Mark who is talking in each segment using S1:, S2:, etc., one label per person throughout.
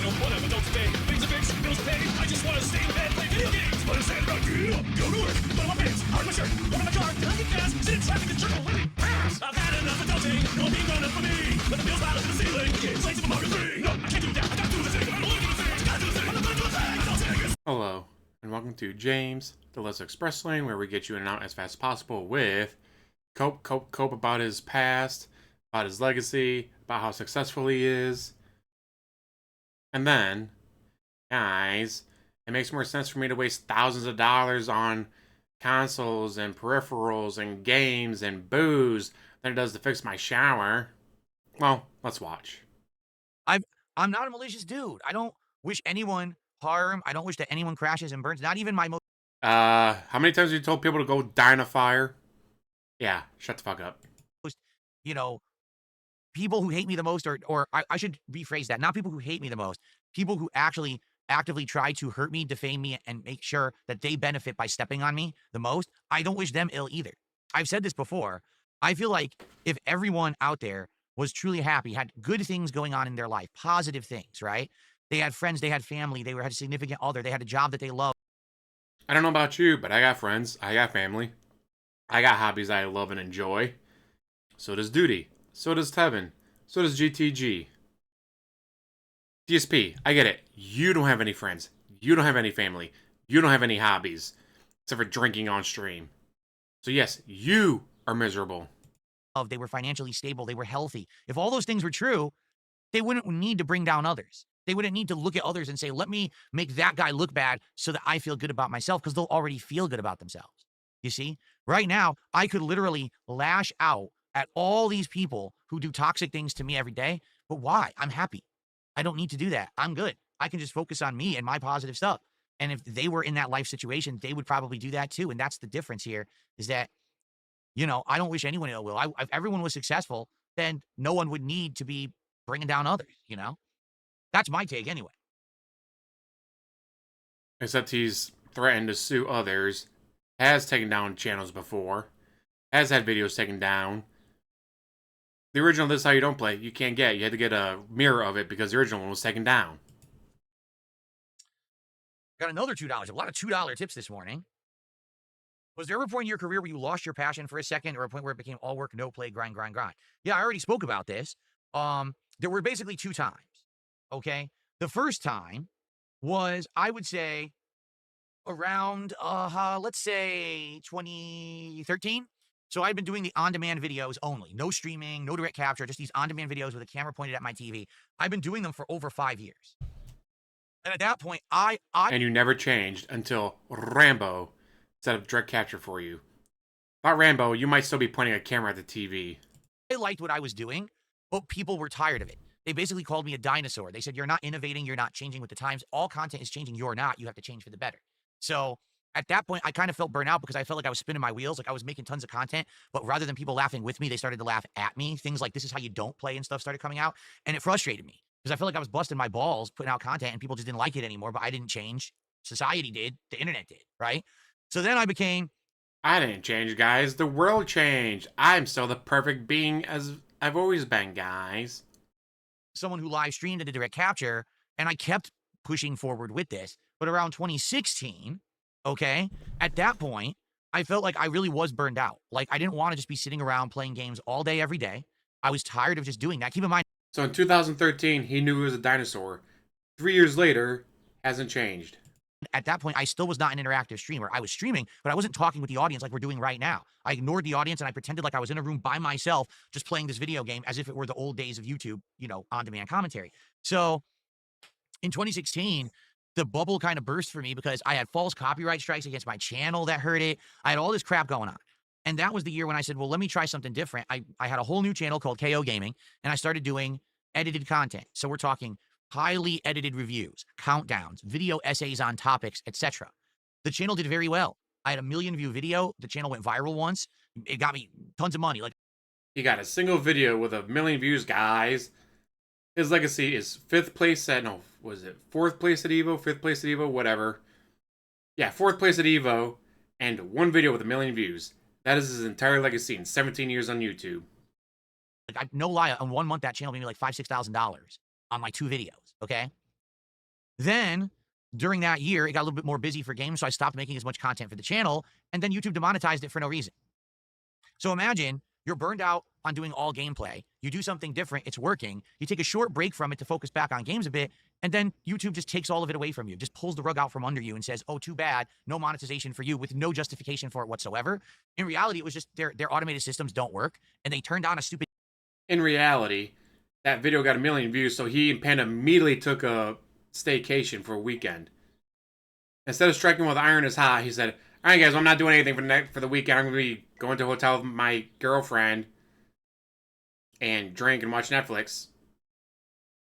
S1: don't wanna adults today. Things are fixed, bills paid. I just wanna stay in bed, play video games. What is that about you? Go to work, put on my pants, hard my shirt, walk in my car, till I get gas, sit in traffic and circle with me. I've had enough adulting, no being done for me. Let the bills pile up to the ceiling. Slates of a Mark 3. No, I can't do that. I gotta do the thing. I don't wanna do the thing. I gotta do the thing. I'm not gonna do the thing. Adulting is.
S2: Hello, and welcome to James, the Let's Express Lane, where we get you in and out as fast as possible with Cope about his past, about his legacy, about how successful he is. And then, guys, it makes more sense for me to waste thousands of dollars on consoles and peripherals and games and booze than it does to fix my shower. Well, let's watch.
S3: I'm not a malicious dude. I don't wish anyone harm. I don't wish that anyone crashes and burns. Not even my most.
S2: How many times have you told people to go die in a fire? Yeah, shut the fuck up.
S3: You know, people who hate me the most, or I should rephrase that. Not people who hate me the most. People who actually actively try to hurt me, defame me, and make sure that they benefit by stepping on me the most. I don't wish them ill either. I've said this before. I feel like if everyone out there was truly happy, had good things going on in their life, positive things, right? They had friends, they had family, they had a significant other, they had a job that they loved.
S2: I don't know about you, but I got friends, I got family, I got hobbies I love and enjoy. So does Duty, so does Tevin, so does GTG. DSP, I get it. You don't have any friends, you don't have any family, you don't have any hobbies, except for drinking on stream. So yes, you are miserable.
S3: They were financially stable, they were healthy. If all those things were true, they wouldn't need to bring down others. They wouldn't need to look at others and say, let me make that guy look bad so that I feel good about myself, because they'll already feel good about themselves. You see? Right now, I could literally lash out at all these people who do toxic things to me every day. But why? I'm happy. I don't need to do that. I'm good. I can just focus on me and my positive stuff. And if they were in that life situation, they would probably do that too. And that's the difference here, is that, you know, I don't wish anyone ill will. If everyone was successful, then no one would need to be bringing down others, you know? That's my take anyway.
S2: Except he's threatened to sue others, has taken down channels before, has had videos taken down. The original This Is How You Don't Play, you can't get. You had to get a mirror of it because the original one was taken down.
S3: Got another $2. A lot of $2 tips this morning. Was there ever a point in your career where you lost your passion for a second, or a point where it became all work, no play, grind? Yeah, I already spoke about this. There were basically two times, okay? The first time was, I would say, around, let's say 2013. So I'd been doing the on-demand videos only. No streaming, no direct capture, just these on-demand videos with a camera pointed at my TV. I've been doing them for over 5 years. And at that point,
S2: And you never changed until Rambo set up direct capture for you. Without Rambo, you might still be pointing a camera at the TV.
S3: I liked what I was doing, but people were tired of it. They basically called me a dinosaur. They said, you're not innovating, you're not changing with the times. All content is changing, you're not. You have to change for the better. So at that point, I kind of felt burnt out because I felt like I was spinning my wheels. Like I was making tons of content, but rather than people laughing with me, they started to laugh at me. Things like, this is how you don't play and stuff started coming out. And it frustrated me because I felt like I was busting my balls putting out content and people just didn't like it anymore, but I didn't change. Society did. The internet did, right? So then I became...
S2: I didn't change, guys. The world changed. I'm still the perfect being as I've always been, guys.
S3: Someone who live streamed and did direct capture, and I kept pushing forward with this. But around 2016, okay, at that point, I felt like I really was burned out. Like, I didn't want to just be sitting around playing games all day, every day. I was tired of just doing that. Keep in mind...
S2: So in 2013, he knew he was a dinosaur. 3 years later, hasn't changed.
S3: At that point, I still was not an interactive streamer. I was streaming, but I wasn't talking with the audience like we're doing right now. I ignored the audience and I pretended like I was in a room by myself just playing this video game as if it were the old days of YouTube, you know, on-demand commentary. So in 2016, the bubble kind of burst for me because I had false copyright strikes against my channel that hurt it. I had all this crap going on. And that was the year when I said, well, let me try something different. I had a whole new channel called KO Gaming, and I started doing edited content. So we're talking highly edited reviews, countdowns, video essays on topics, etc. The channel did very well. I had a 1 million view video. The channel went viral once. It got me tons of money. Like,
S2: he got a single video with 1 million views, guys. His legacy is 5th place at, no, was it 4th place at Evo, 5th place at Evo, whatever. Yeah, 4th place at Evo, and 1 video with 1 million views. That is his entire legacy in 17 years on YouTube.
S3: I no lie, in 1 month that channel made me like $5,000, $6,000 on my 2 videos, okay? Then during that year, it got a little bit more busy for games, so I stopped making as much content for the channel, and then YouTube demonetized it for no reason. So imagine you're burned out on doing all gameplay. You do something different, it's working. You take a short break from it to focus back on games a bit, and then YouTube just takes all of it away from you, just pulls the rug out from under you and says, oh, too bad, no monetization for you with no justification for it whatsoever. In reality, it was just their automated systems don't work, and they turned on a stupid.
S2: In reality, that video got 1 million views, so he and Panda immediately took a staycation for a weekend. Instead of striking while the iron is hot, he said, all right, guys, I'm not doing anything for the weekend. I'm going to be going to a hotel with my girlfriend and drink and watch Netflix.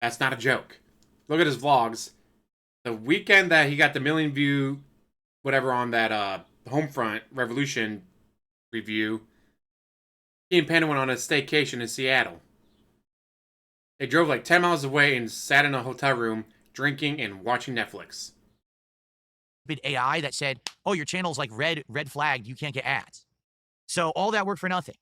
S2: That's not a joke. Look at his vlogs. The weekend that he got the 1 million view, whatever, on that Homefront Revolution review, he and Panda went on a staycation in Seattle. They drove like 10 miles away and sat in a hotel room drinking and watching Netflix.
S3: AI that said, oh, your channel's like red flagged, you can't get ads. So all that worked for nothing.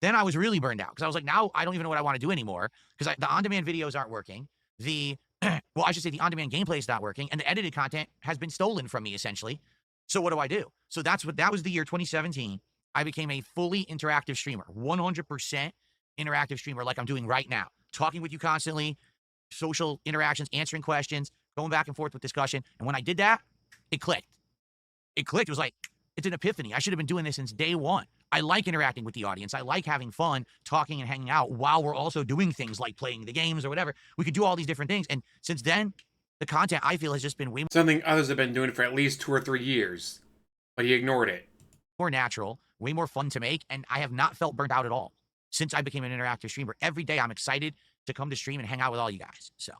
S3: Then I was really burned out because I was like, now I don't even know what I want to do anymore because the on-demand videos aren't working. The on-demand gameplay is not working, and the edited content has been stolen from me essentially. So what do I do? So that was the year 2017. I became a fully interactive streamer, 100% interactive streamer, like I'm doing right now, talking with you constantly, social interactions, answering questions, going back and forth with discussion. And when I did that, it clicked. It clicked. It was like, it's an epiphany. I should have been doing this since day one. I like interacting with the audience. I like having fun, talking and hanging out while we're also doing things like playing the games or whatever. We could do all these different things. And since then, the content I feel has just been way
S2: Something others have been doing for at least 2 or 3 years. But he ignored it.
S3: more natural, way more fun to make. And I have not felt burnt out at all since I became an interactive streamer. Every day I'm excited to come to stream and hang out with all you guys. So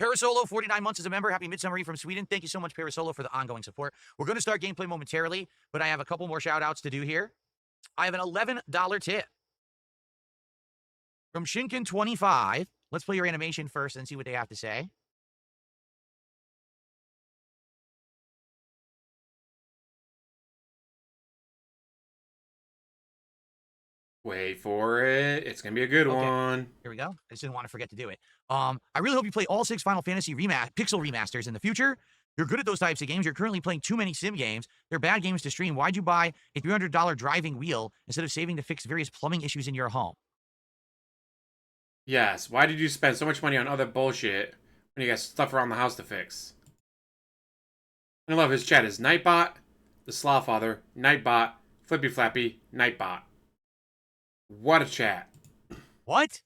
S3: Parasolo, 49 months as a member. Happy Midsummer Eve from Sweden. Thank you so much, Parasolo, for the ongoing support. We're going to start gameplay momentarily, but I have a couple more shout-outs to do here. I have an $11 tip from Shinken25. Let's play your animation first and see what they have to say.
S2: Wait for it. It's going to be a good one.
S3: Here we go. I just didn't want to forget to do it. I really hope you play all 6 Final Fantasy pixel remasters in the future. You're good at those types of games. You're currently playing too many sim games. They're bad games to stream. Why'd you buy a $300 driving wheel instead of saving to fix various plumbing issues in your home?
S2: Yes. Why did you spend so much money on other bullshit when you got stuff around the house to fix? I love his chat is Nightbot, the Slawfather, Nightbot, Flippy Flappy, Nightbot. What a chat.
S3: What?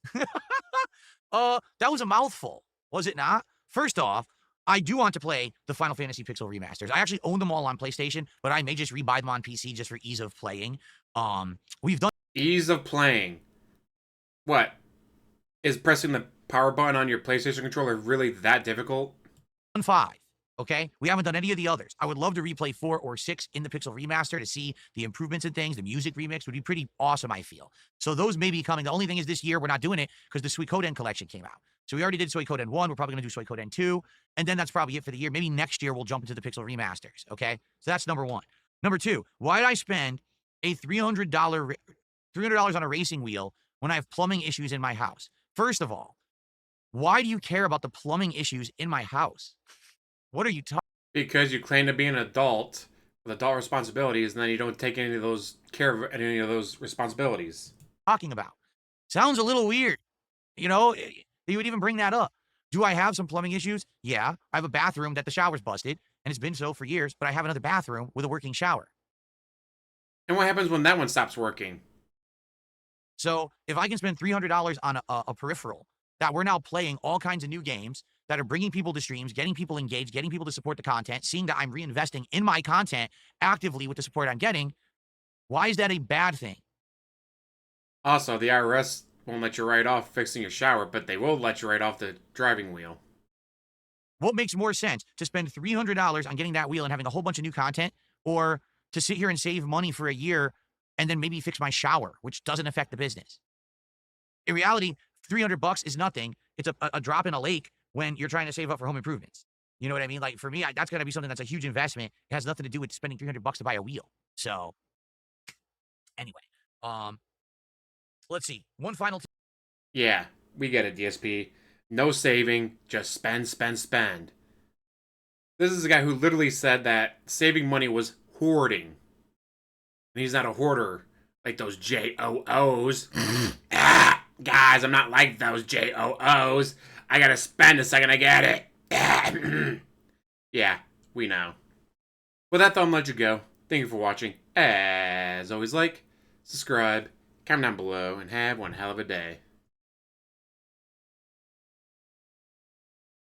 S3: That was a mouthful, was it not? First off, I do want to play the Final Fantasy Pixel remasters. I actually own them all on PlayStation, but I may just rebuy them on PC just for ease of playing. We've done
S2: Ease of playing. What? Is pressing the power button on your PlayStation controller really that difficult?
S3: 5. Okay, we haven't done any of the others. I would love to replay 4 or 6 in the Pixel remaster to see the improvements and things. The music remix would be pretty awesome, I feel. So those may be coming. The only thing is this year we're not doing it because the Suikoden collection came out. So we already did Suikoden 1. We're probably going to do Suikoden 2. And then that's probably it for the year. Maybe next year we'll jump into the Pixel remasters. Okay, so that's number 1. Number 2, why did I spend a $300 on a racing wheel when I have plumbing issues in my house? First of all, why do you care about the plumbing issues in my house? What are you talking?
S2: Because you claim to be an adult with adult responsibilities, and then you don't take any of those care of any of those responsibilities.
S3: Talking about? Sounds a little weird. You know, you would even bring that up. Do I have some plumbing issues? Yeah. I have a bathroom that the shower's busted, and it's been so for years, but I have another bathroom with a working shower.
S2: And what happens when that one stops working?
S3: So if I can spend $300 on a peripheral that we're now playing all kinds of new games that are bringing people to streams, getting people engaged, getting people to support the content, seeing that I'm reinvesting in my content actively with the support I'm getting, why is that a bad thing?
S2: Also, the IRS won't let you write off fixing your shower, but they will let you write off the driving wheel.
S3: What makes more sense, to spend $300 on getting that wheel and having a whole bunch of new content, or to sit here and save money for a year and then maybe fix my shower, which doesn't affect the business? In reality, $300 is nothing. It's a drop in a lake when you're trying to save up for home improvements. You know what I mean? Like for me, that's got to be something that's a huge investment. It has nothing to do with spending $300 to buy a wheel. So anyway, let's see. One final.
S2: Yeah, we get it, DSP. No saving, just spend, spend, spend. This is a guy who literally said that saving money was hoarding. And he's not a hoarder like those JOOs. Guys, I'm not like those JOOs. I gotta spend the second I get it. Yeah, we know. With that, though, I'm gonna let you go. Thank you for watching. As always, like, subscribe, comment down below, and have one hell of a day.